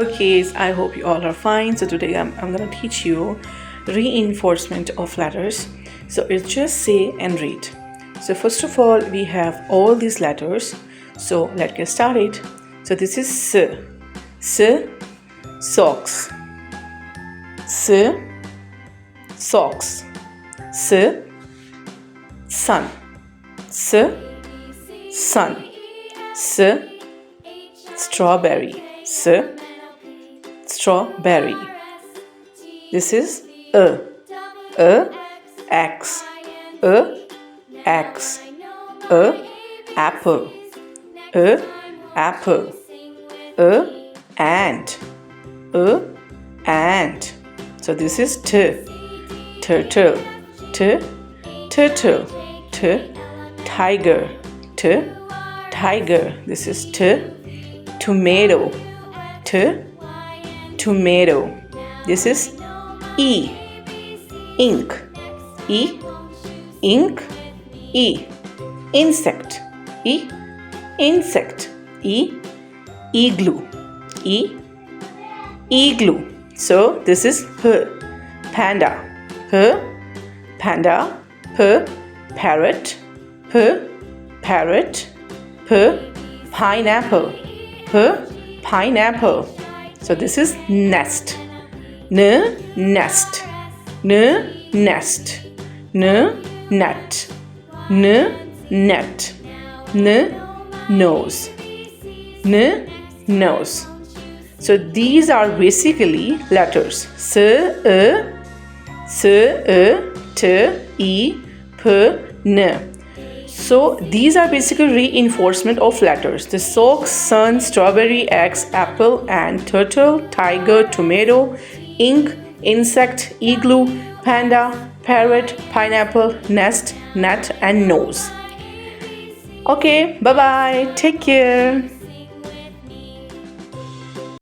Okay, I hope you all are fine. So today I'm gonna teach you reinforcement of letters. So it's just say and read. So first of all, we have all these letters. So let's get started. So this is S, socks, S, socks, S, sun, S, sun, S, strawberry, S, strawberry. This is X, X, apple, apple, ant, ant. So this is turtle, turtle, tiger, tiger. This is tomato, tomato. This is ink, ink, insect, insect, igloo, igloo. So this is panda, panda, parrot, parrot, pineapple, pineapple. So this is nest, nest, nest, net, net, nose, nose. So these are basically letters S, T, P, N. So these are basically reinforcement of letters. The socks, sun, strawberry, X, apple, ant, turtle, tiger, tomato, ink, insect, igloo, panda, parrot, pineapple, nest, net, and nose. Okay, bye bye. Take care.